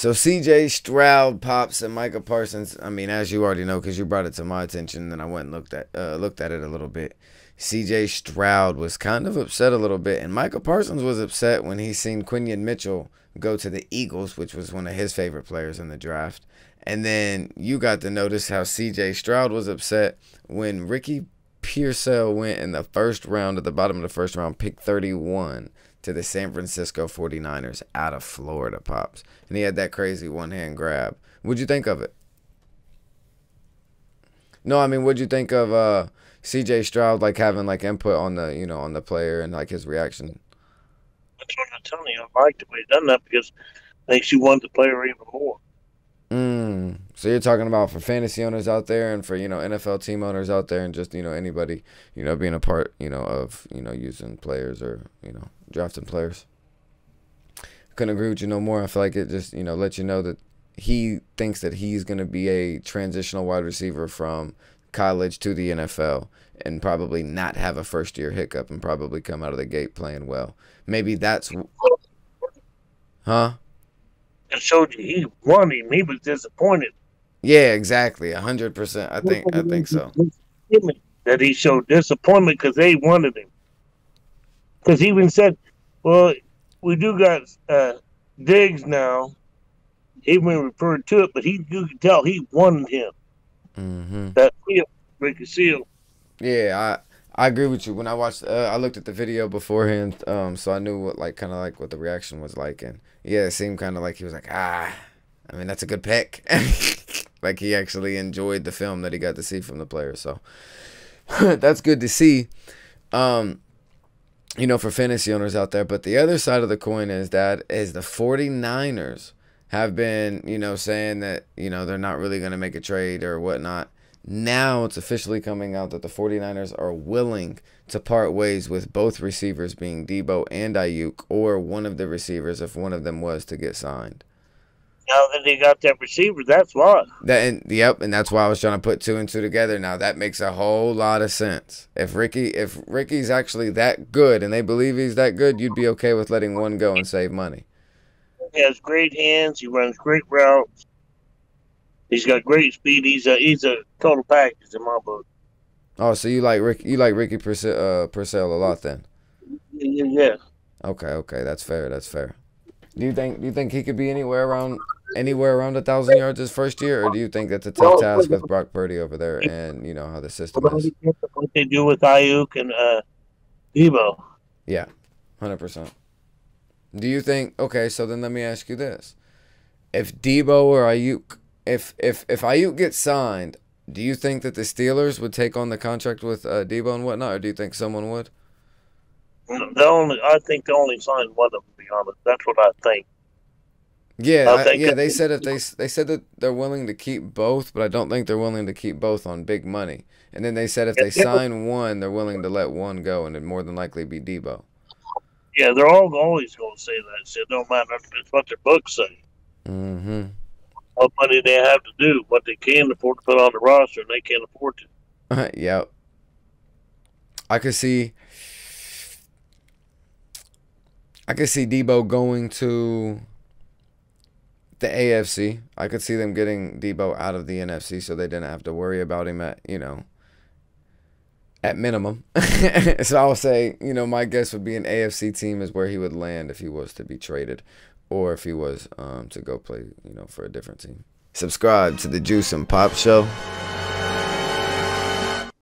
So C.J. Stroud, Pops, and Micah Parsons. I mean, as you already know, because you brought it to my attention, and I went and looked at it a little bit. C.J. Stroud was kind of upset a little bit, and Micah Parsons was upset when he seen Quinion Mitchell go to the Eagles, which was one of his favorite players in the draft. And then you got to notice how C.J. Stroud was upset when Ricky Pearsall went in the first round, at the bottom of the first round, pick 31 to the San Francisco 49ers out of Florida, Pops. And he had that crazy one-hand grab. What'd you think of it? No, I mean, what'd you think of C.J. Stroud, like, having, like, input on the, you know, on the player and, like, his reaction? That's what I'm telling you. I like the way he done that because it makes you want the player even more. So you're talking about for fantasy owners out there and for, you know, NFL team owners out there and just, you know, anybody, you know, being a part, you know, of, you know, using players or, you know, drafting players. Couldn't agree with you no more. I feel like it just, you know, let you know that he thinks that he's going to be a transitional wide receiver from college to the NFL and probably not have a first-year hiccup and probably come out of the gate playing well. Maybe that's... Huh? It showed you he wanted him. He was disappointed. Yeah, exactly. 100%. I think so. That he showed disappointment because they wanted him. Because he even said, well, we do got Diggs now. He even referred to it, but you can tell he wanted him. That Ricky Seal. Yeah, I agree with you. When I watched, I looked at the video beforehand, so I knew what, like, kind of like what the reaction was like, and yeah, it seemed kind of like he was like, I mean, that's a good pick. Like he actually enjoyed the film that he got to see from the player, so that's good to see. You know, for fantasy owners out there. But the other side of the coin is that the 49ers have been, you know, saying that, you know, they're not really going to make a trade or whatnot. Now it's officially coming out that the 49ers are willing to part ways with both receivers, being Deebo and Aiyuk, or one of the receivers if one of them was to get signed. Now that they got that receiver, that's why. Yep, and that's why I was trying to put two and two together. Now that makes a whole lot of sense. If Ricky's actually that good and they believe he's that good, you'd be okay with letting one go and save money. He has great hands. He runs great routes. He's got great speed. He's a total package in my book. Oh, so you like Ricky Purcell a lot then? Yeah. Okay, that's fair. That's fair. Do you think he could be anywhere around 1,000 yards his first year, or do you think that's a tough task with Brock Purdy over there and you know how the system is? What they do with Aiyuk and Deebo. Yeah, 100%. Do you think? Okay, so then let me ask you this: if Deebo or Aiyuk, if Aiyuk gets signed, do you think that the Steelers would take on the contract with Deebo and whatnot, or do you think someone would? I think they only signed one of them. To be honest, that's what I think. Yeah, yeah. They said if they said that they're willing to keep both, but I don't think they're willing to keep both on big money. And then they said if they sign one, they're willing to let one go, and it'd more than likely be Deebo. Yeah, they're all always going to say that shit. Don't matter. It's what their books say. What money they have to do, what they can afford to put on the roster, and they can't afford to. Yep. I could see Deebo going to the AFC. I could see them getting Deebo out of the NFC so they didn't have to worry about him at, you know, at minimum. So I'll say, you know, my guess would be an AFC team is where he would land if he was to be traded or if he was to go play, you know, for a different team. Subscribe to the Juice and Pop Show.